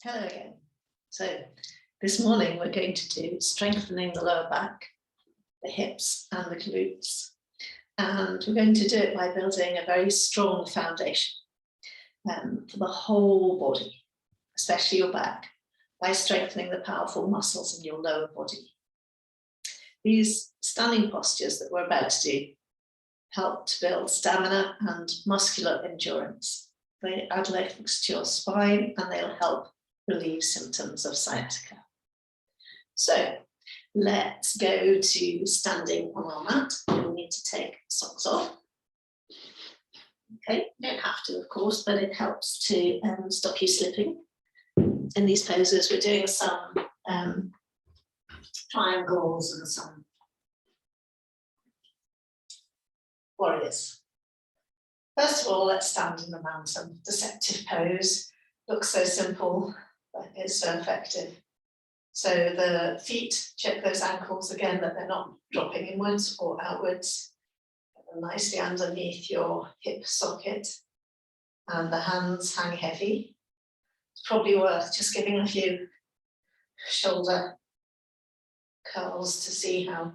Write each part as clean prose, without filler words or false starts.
Hello again. So this morning we're going to do strengthening the lower back, the hips and the glutes. And we're going to do it by building a very strong foundation for the whole body, especially your back, by strengthening the powerful muscles in your lower body. These standing postures that we're about to do help to build stamina and muscular endurance. They add legs to your spine and they'll help relieve symptoms of sciatica. So let's go to standing on our mat. You'll need to take socks off. Okay, you don't have to, of course, but it helps to stop you slipping. In these poses, we're doing some triangles and some warriors. First of all, let's stand in the mountain. Deceptive pose. Looks so simple, but it's so effective. So the feet, check those ankles again, that they're not dropping inwards or outwards. Get them nicely underneath your hip socket. And the hands hang heavy. It's probably worth just giving a few shoulder curls to see how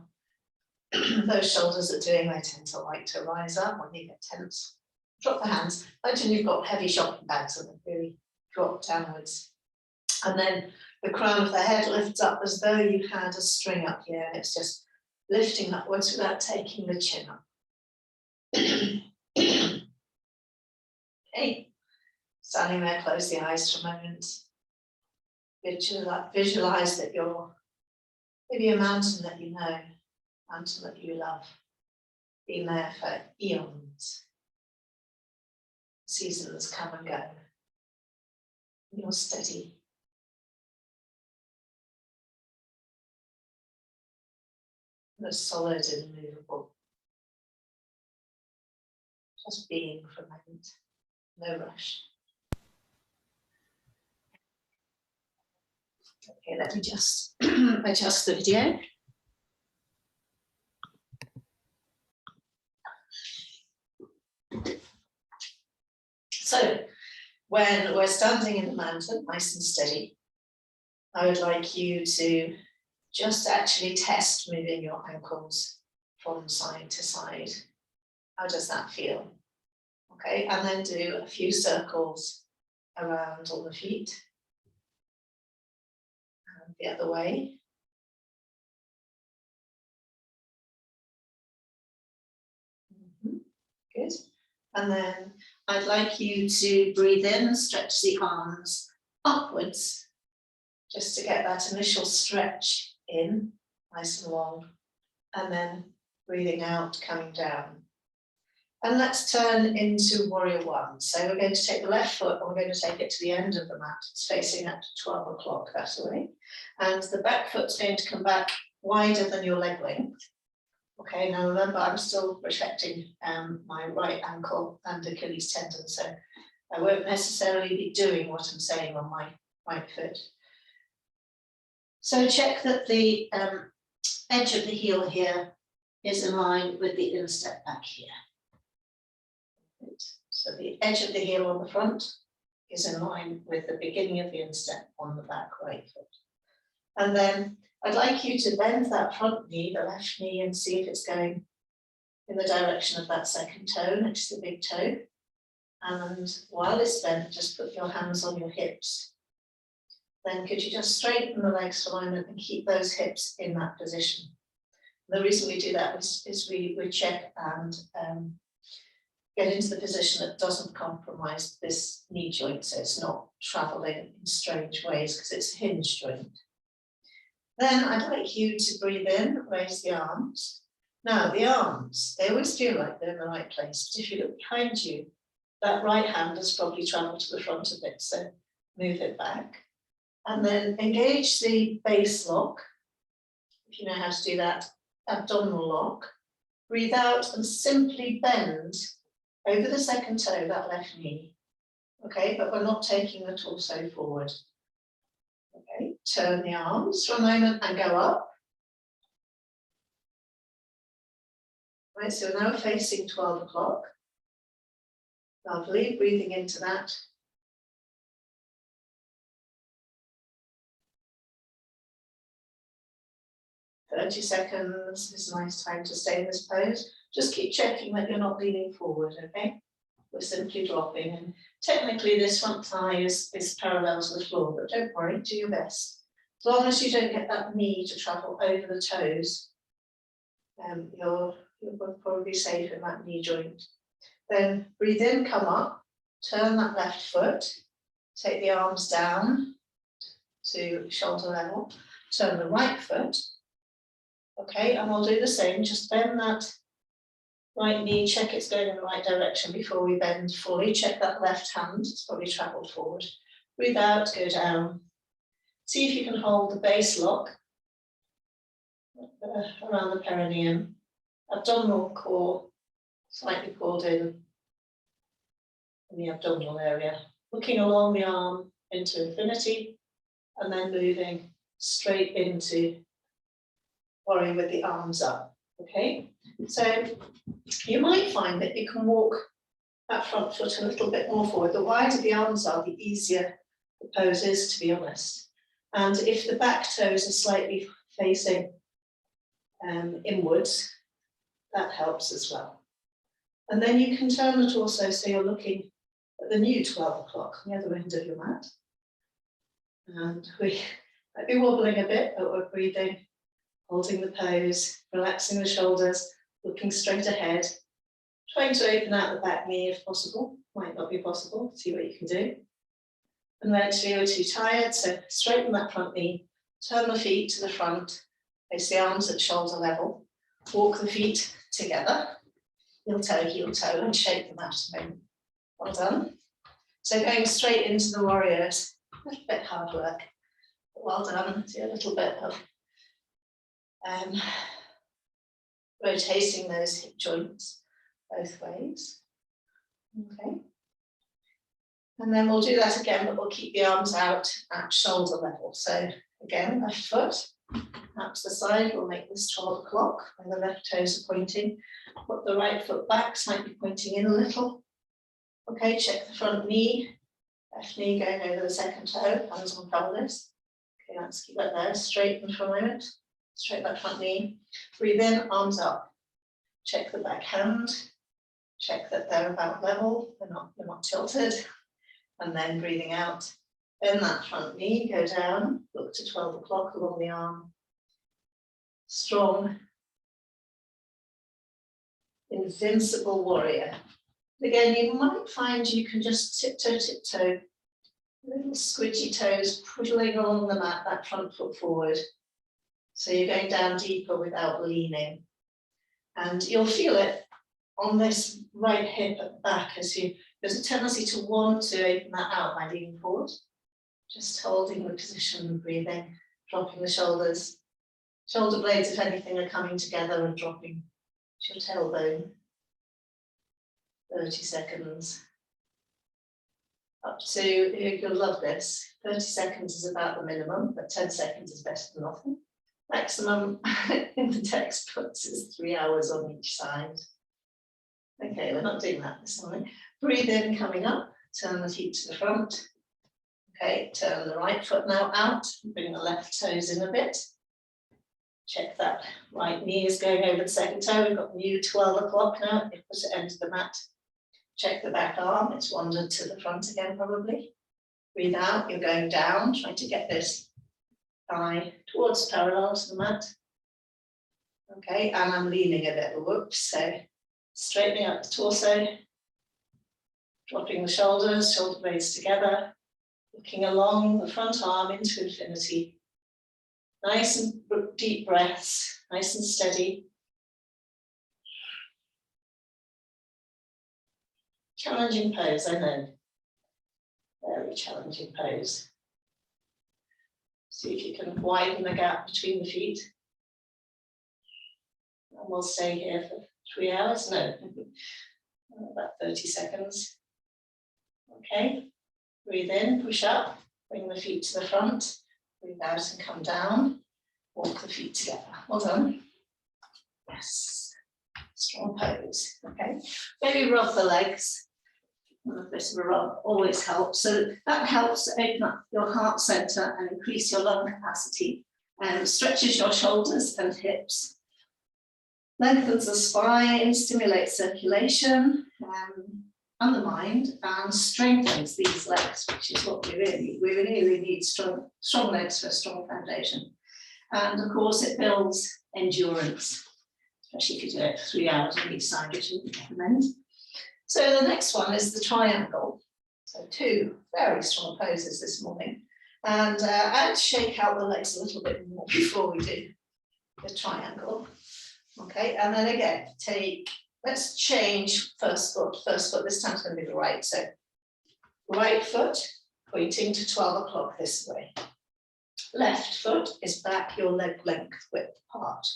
those shoulders are doing. They tend to like to rise up when you get tense. Drop the hands. Imagine you've got heavy shopping bags and they really drop downwards. And then the crown of the head lifts up as though you had a string up here. And it's just lifting upwards without taking the chin up. Okay. Standing there, close the eyes for a moment. Visualize that you're maybe a mountain that you know, mountain that you love, been there for eons. Seasons come and go. You're steady. You're solid and immovable. Just being for a moment. No rush. Okay, let me just adjust the video. So, when we're standing in the mountain, nice and steady, I would like you to just actually test moving your ankles from side to side. How does that feel? Okay, and then do a few circles around on the feet. And the other way. Good. And then I'd like you to breathe in, stretch the arms upwards, just to get that initial stretch in, nice and long, and then breathing out, coming down. And let's turn into warrior one. So we're going to take the left foot and we're going to take it to the end of the mat. It's facing at 12 o'clock that way. And the back foot's going to come back wider than your leg length. Okay, now remember, I'm still protecting my right ankle and Achilles tendon, so I won't necessarily be doing what I'm saying on my right foot. So check that the edge of the heel here is in line with the instep back here. So the edge of the heel on the front is in line with the beginning of the instep on the back right foot. And then I'd like you to bend that front knee, the left knee, and see if it's going in the direction of that second toe, next to the big toe. And while it's bent, just put your hands on your hips. Then could you just straighten the legs for a moment and keep those hips in that position. The reason we do that is we check and get into the position that doesn't compromise this knee joint, so it's not traveling in strange ways because it's a hinge joint. Then I'd like you to breathe in, raise the arms. Now the arms, they always feel like they're in the right place, but if you look behind you, that right hand has probably traveled to the front of it, so move it back. And then engage the base lock, if you know how to do that, abdominal lock. Breathe out and simply bend over the second toe, that left knee. Okay, but we're not taking the torso forward. Okay, turn the arms for a moment and go up. Right, so we're now facing 12 o'clock. Lovely, breathing into that. 30 seconds is a nice time to stay in this pose. Just keep checking that you're not leaning forward, okay? We're simply dropping, and technically this front thigh is parallel to the floor, but don't worry, do your best. As long as you don't get that knee to travel over the toes, you're probably safe in that knee joint. Then breathe in, come up, turn that left foot, take the arms down to shoulder level, turn the right foot, okay, and we'll do the same, just bend that right knee, check it's going in the right direction before we bend fully, check that left hand, it's probably travelled forward. Breathe out, go down. See if you can hold the base lock around the perineum, abdominal core slightly pulled in the abdominal area, looking along the arm into infinity, and then moving straight into warrior with the arms up, okay? So you might find that you can walk that front foot a little bit more forward. The wider the arms are, the easier the pose is, to be honest. And if the back toes are slightly facing inwards, that helps as well. And then you can turn the torso so you're looking at the new 12 o'clock on the other end of your mat. And we might be wobbling a bit, but we're breathing, holding the pose, relaxing the shoulders, looking straight ahead, trying to open out the back knee if possible. Might not be possible, see what you can do. And then if you're too tired, so straighten that front knee, turn the feet to the front, place the arms at shoulder level, walk the feet together, heel toe, and shake them out a moment. Well done. So going straight into the warriors, a little bit hard work, but well done. See a little bit of rotating those hip joints both ways. Okay. And then we'll do that again, but we'll keep the arms out at shoulder level. So again, left foot out to the side, we'll make this 12 o'clock when the left toes are pointing. Put the right foot back, slightly pointing in a little. Okay, check the front knee, left knee going over the second toe, hands on pelvis. Okay, let's keep that there, straighten for a moment. Straight that front knee. Breathe in, arms up. Check the back hand. Check that they're about level, they're not tilted. And then breathing out, bend that front knee, go down, look to 12 o'clock along the arm. Strong, invincible warrior. Again, you might find you can just tiptoe, little squidgy toes puddling along the mat, that front foot forward. So you're going down deeper without leaning. And you'll feel it on this right hip at the back as there's a tendency to want to open that out by leaning forward. Just holding the position and breathing, dropping the shoulders. Shoulder blades, if anything, are coming together and dropping to your tailbone. 30 seconds. Up to, you'll love this. 30 seconds is about the minimum, but 10 seconds is better than nothing. Maximum in the textbooks is 3 hours on each side. Okay, we're not doing that this morning. Breathe in, coming up, turn the feet to the front. Okay, turn the right foot now out, bring the left toes in a bit. Check that right knee is going over the second toe. We've got the new 12 o'clock now, you put it into the mat. Check the back arm, it's wandered to the front again probably. Breathe out, you're going down, trying to get this thigh towards parallel to the mat. Okay, and I'm leaning a bit, whoops, so straightening up the torso, dropping the shoulders, shoulder blades together, looking along the front arm into infinity. Nice and deep breaths, nice and steady. Challenging pose, I know. Very challenging pose. See if you can widen the gap between the feet. And we'll stay here for 3 hours, no, about 30 seconds. Okay, breathe in, push up, bring the feet to the front, breathe out and come down, walk the feet together. Well done. Yes, strong pose, okay. Maybe rub the legs. A bit of a rub always helps. So that helps to open up your heart center and increase your lung capacity. and stretches your shoulders and hips, lengthens the spine, stimulates circulation and the mind, and strengthens these legs, which is what we really need strong legs for a strong foundation. And of course, it builds endurance, especially if you do it for 3 hours on each side, which we recommend. So the next one is the triangle. So 2 very strong poses this morning. And I'd shake out the legs a little bit more before we do the triangle. Okay, and then again, let's change first foot. First foot, this time it's going to be the right. So right foot pointing to 12 o'clock this way. Left foot is back your leg length width apart.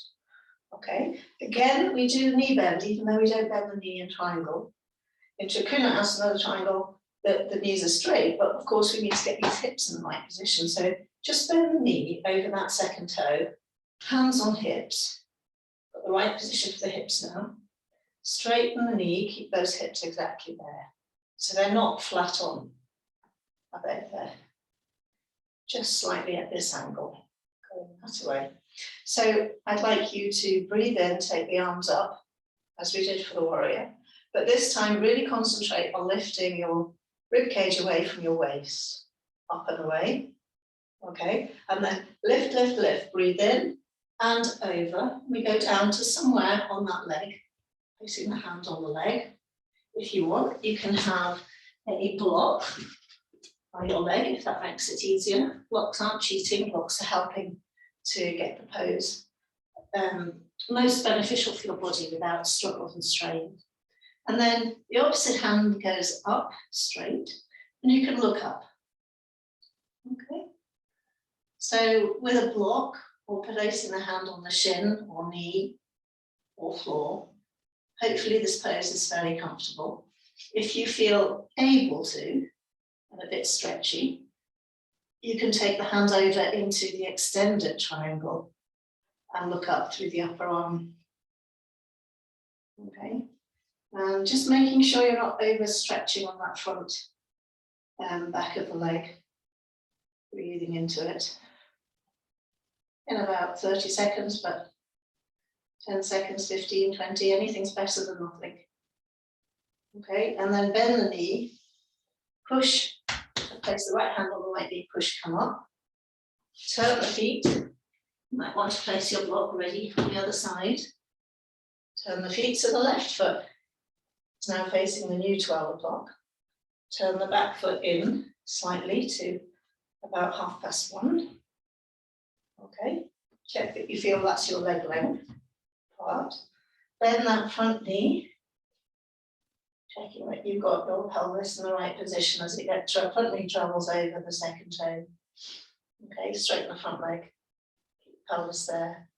Okay, again, we do knee bend, even though we don't bend the knee in triangle. In Kunasana, the triangle, the knees are straight, but of course we need to get these hips in the right position. So just bend the knee over that second toe, hands on hips, got the right position for the hips now. Straighten the knee, keep those hips exactly there. So they're not flat on, are they there? Just slightly at this angle, going that way. So I'd like you to breathe in, take the arms up, as we did for the warrior. But this time, really concentrate on lifting your rib cage away from your waist, up and away. Okay, and then lift, lift, lift, breathe in and over. We go down to somewhere on that leg, placing the hand on the leg. If you want, you can have a block by your leg, if that makes it easier. Blocks aren't cheating, blocks are helping to get the pose most beneficial for your body without struggle and strain. And then the opposite hand goes up straight, and you can look up. Okay. So with a block, or placing the hand on the shin or knee or floor, hopefully this pose is fairly comfortable. If you feel able to, and a bit stretchy, you can take the hand over into the extended triangle and look up through the upper arm. Okay. And just making sure you're not overstretching on that front back of the leg. Breathing into it in about 30 seconds, but 10 seconds, 15, 20, anything's better than nothing. Okay, and then bend the knee, push, place the right hand on the right knee, push, come up, turn the feet. You might want to place your block ready on the other side. Turn the feet to the left foot. It's now facing the new 12 o'clock. Turn the back foot in slightly to about 1:30. Okay, check that you feel that's your leg length part. Bend that front knee. Checking that you've got your pelvis in the right position as it gets front knee travels over the second toe. Okay, straighten the front leg. Keep the pelvis there.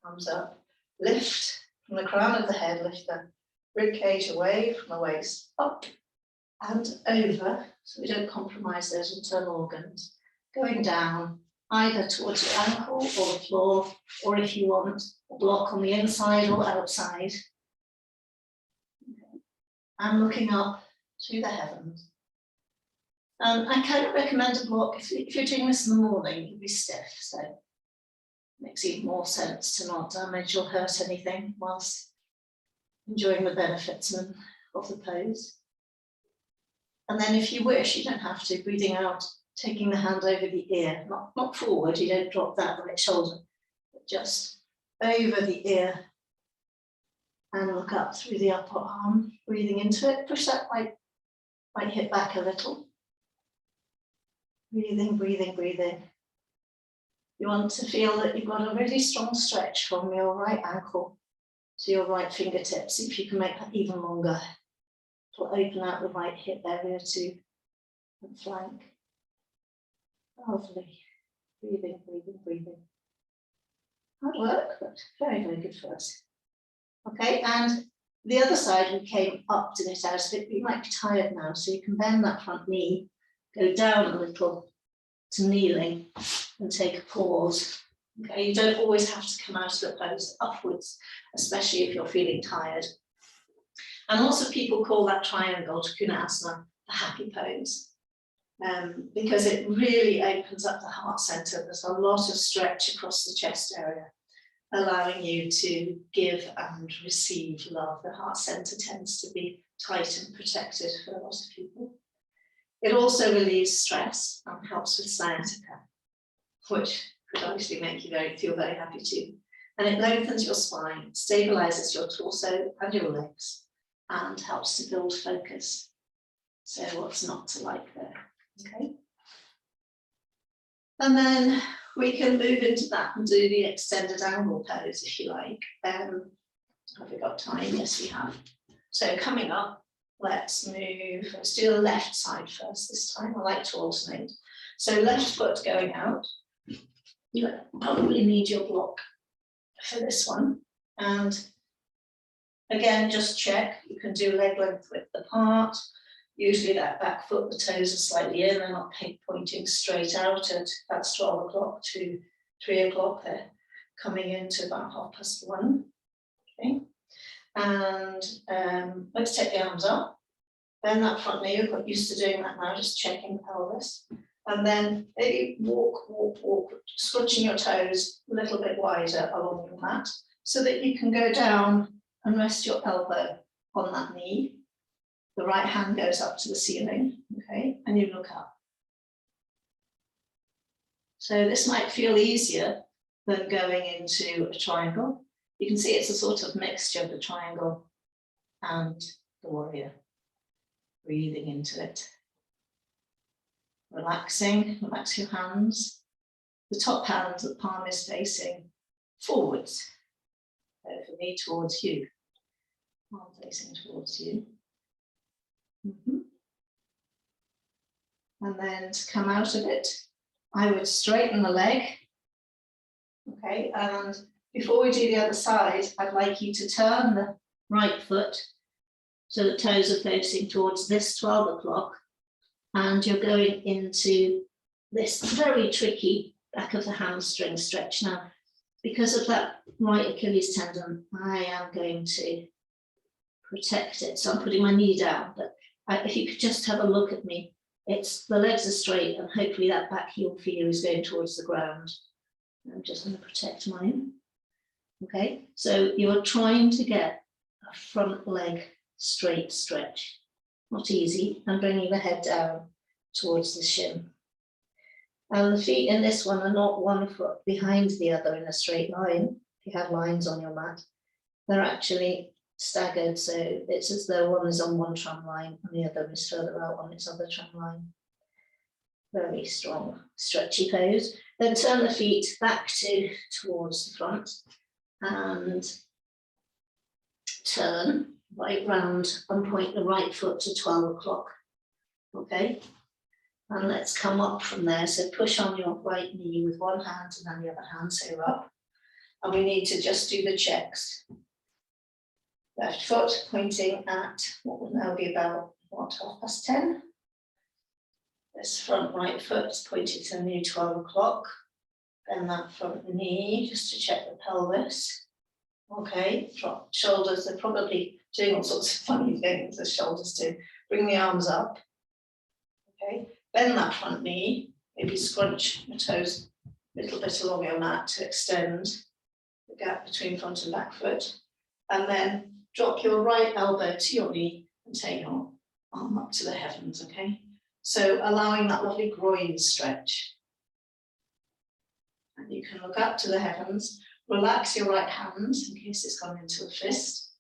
Arms up. Lift from the crown of the head. Lift the rib cage away from the waist, up and over, so we don't compromise those internal organs. Going down either towards your ankle or the floor, or if you want, a block on the inside or outside. Okay. And looking up to the heavens. I kind of recommend a block, if you're doing this in the morning, you'll be stiff, so it makes even more sense to not damage or hurt anything whilst enjoying the benefits of the pose. And then if you wish, you don't have to, breathing out, taking the hand over the ear, not forward, you don't drop that right shoulder, but just over the ear and look up through the upper arm, breathing into it, push that right hip back a little. Breathing, breathing, breathing. You want to feel that you've got a really strong stretch from your right ankle to your right fingertips. See if you can make that even longer. It'll open out the right hip area too, and flank. Lovely. Breathing, breathing, breathing. Hard work, but very, very good for us. Okay, and the other side, we came up to get out of it. You might be tired now, so you can bend that front knee, go down a little to kneeling, and take a pause. Okay, you don't always have to come out of the pose upwards, especially if you're feeling tired. And lots of people call that triangle to Kunasana the happy pose. because it really opens up the heart center. There's a lot of stretch across the chest area, allowing you to give and receive love. The heart center tends to be tight and protected for a lot of people. It also relieves stress and helps with sciatica, which could obviously make you feel very happy too. And it lengthens your spine, stabilizes your torso and your legs, and helps to build focus. So what's not to like there, okay? And then we can move into that and do the extended angle pose if you like. Have we got time? Yes, we have. So coming up, let's do the left side first this time. I like to alternate. So left foot going out. You probably need your block for this one. And again, just check. You can do leg length width apart. Usually that back foot, the toes are slightly in, they're not pointing straight out at that's 12 o'clock to 3 o'clock. They're coming into about 1:30. Okay. And let's take the arms up. Bend that front knee. You've got used to doing that now, just checking the pelvis. And then maybe walk, scrunching your toes a little bit wider along your mat so that you can go down and rest your elbow on that knee. The right hand goes up to the ceiling, okay, and you look up. So this might feel easier than going into a triangle. You can see it's a sort of mixture of the triangle and the warrior. Breathing into it. Relaxing, relax your hands. The top hand, the palm is facing forwards. So for me, towards you. Palm facing towards you. And then to come out of it, I would straighten the leg. Okay, and before we do the other side, I'd like you to turn the right foot so the toes are facing towards this 12 o'clock, and you're going into this very tricky back of the hamstring stretch. Now, because of that right Achilles tendon, I am going to protect it. So I'm putting my knee down, but if you could just have a look at me, the legs are straight and hopefully that back heel for you is going towards the ground. I'm just going to protect mine. Okay, so you're trying to get a front leg straight stretch. Not easy, and bringing the head down towards the shin. And the feet in this one are not one foot behind the other in a straight line. If you have lines on your mat, they're actually staggered, so it's as though one is on one tram line and the other is further out on its other tram line. Very strong, stretchy pose. Then turn the feet back towards the front and turn right round and point the right foot to 12 o'clock. Okay, and let's come up from there. So push on your right knee with one hand and then the other hand, so up. And we need to just do the checks. Left foot pointing at what will now be about, 10:30. This front right foot is pointed to the new 12 o'clock. Then that front knee, just to check the pelvis. Okay, drop shoulders, they're probably doing all sorts of funny things as shoulders do. Bring the arms up. Okay, bend that front knee, maybe scrunch your toes a little bit along your mat to extend the gap between front and back foot. And then drop your right elbow to your knee and take your arm up to the heavens, okay? So allowing that lovely groin stretch. And you can look up to the heavens, relax your right hand in case it's gone into a fist.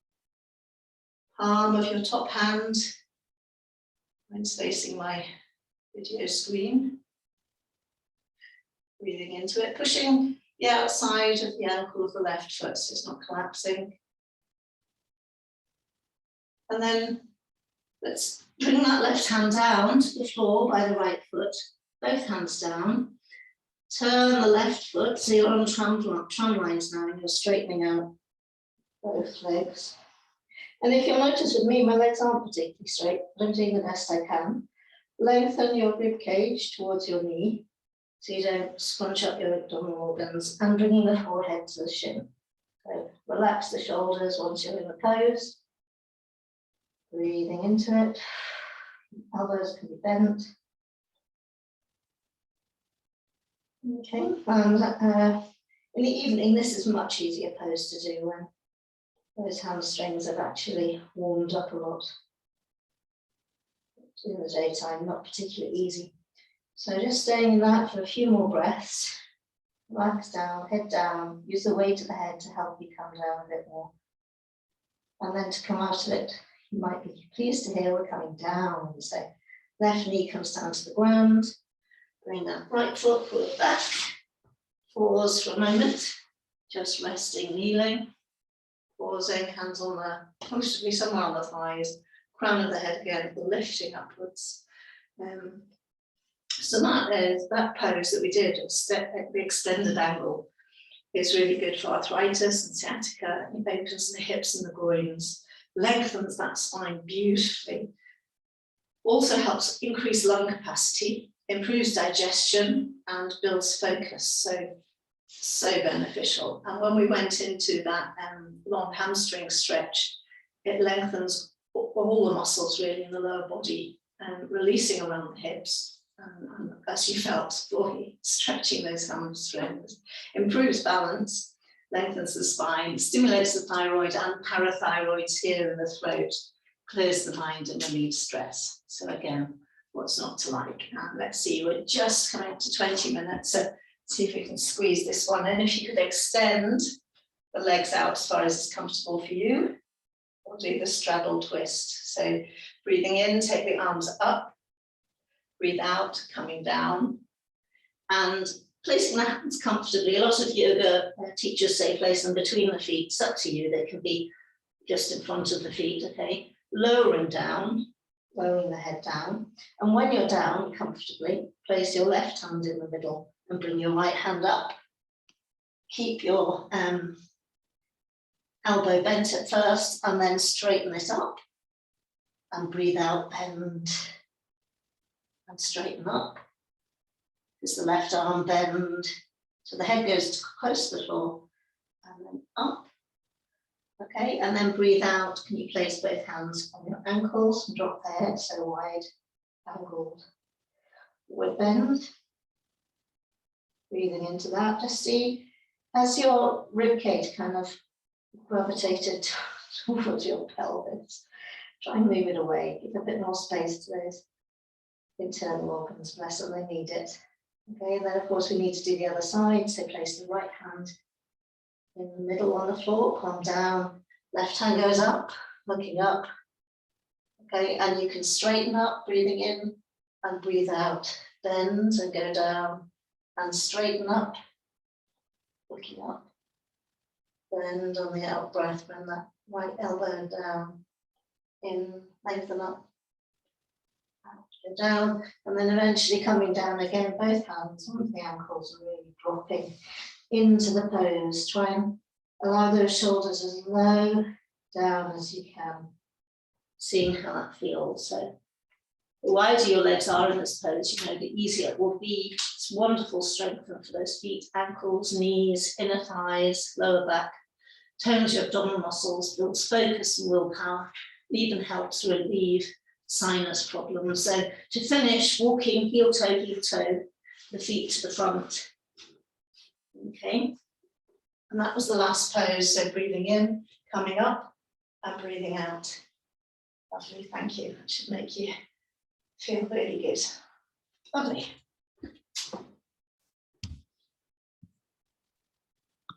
Palm of your top hand, mine's facing my video screen. Breathing into it, pushing the outside of the ankle of the left foot so it's not collapsing. And then let's bring that left hand down to the floor by the right foot, both hands down. Turn the left foot, so you're on tram lines now and you're straightening out both legs. And if you'll notice with me, my legs aren't particularly straight, but I'm doing the best I can. Lengthen your rib cage towards your knee, so you don't scrunch up your abdominal organs, and bringing the forehead to the shin. So relax the shoulders once you're in the pose. Breathing into it. Elbows can be bent. Okay, and in the evening, this is a much easier pose to do when those hamstrings have actually warmed up a lot. In the daytime, not particularly easy. So just staying in that for a few more breaths. Relax down, head down, use the weight of the head to help you come down a bit more. And then to come out of it, you might be pleased to hear we're coming down. So left knee comes down to the ground. Bring that right foot forward back. Pause for a moment. Just resting, kneeling. Pausing, hands on the, possibly somewhere on the thighs. Crown of the head again, lifting upwards. So that pose that we did, the extended angle, is really good for arthritis and sciatica. It opens the hips and the groins, lengthens that spine beautifully. Also helps increase lung capacity, improves digestion, and builds focus. So beneficial. And when we went into that long hamstring stretch, it lengthens all the muscles really in the lower body, releasing around the hips, and as you felt, boy, stretching those hamstrings, improves balance, lengthens the spine, stimulates the thyroid and parathyroids here in the throat, clears the mind and relieves stress. So again, what's not to like? And let's see, we're just coming up to 20 minutes, so see if we can squeeze this one in. If you could extend the legs out as far as is comfortable for you. We'll do the straddle twist. So breathing in, take the arms up. Breathe out, coming down. And placing the hands comfortably. A lot of yoga teachers say place them between the feet. It's up to you. They can be just in front of the feet, okay? Lowering down, lowering the head down. And when you're down comfortably, place your left hand in the middle and bring your right hand up. Keep your elbow bent at first and then straighten it up. And breathe out, bend and straighten up. Is the left arm bend. So the head goes close to the floor and then up. Okay, and then breathe out. Can you place both hands on your ankles and drop the head so wide, angled. With bend. Breathing into that. Just see as your ribcage kind of gravitated towards your pelvis. Try and move it away. Give a bit more space to those internal organs. Bless them, they need it. Okay, and then of course we need to do the other side. So place the right hand in the middle on the floor, palm down. Left hand goes up, looking up. Okay, and you can straighten up, breathing in and breathe out. Bend and go down and straighten up, looking up. Bend on the out breath, bring that right elbow down. In, lengthen up. Out, go down, and then eventually coming down again, both hands on the ankles are really dropping into the pose. Try and allow those shoulders as low down as you can, seeing how that feels. So the wider your legs are in this pose, you know, the easier it will be. It's wonderful strength for those feet, ankles, knees, inner thighs, lower back, tones your abdominal muscles, builds focus and willpower, even helps relieve sinus problems. So to finish, walking heel toe, the feet to the front. Okay, and that was the last pose. So breathing in, coming up, and breathing out. Lovely, thank you. That should make you feel really good. Lovely.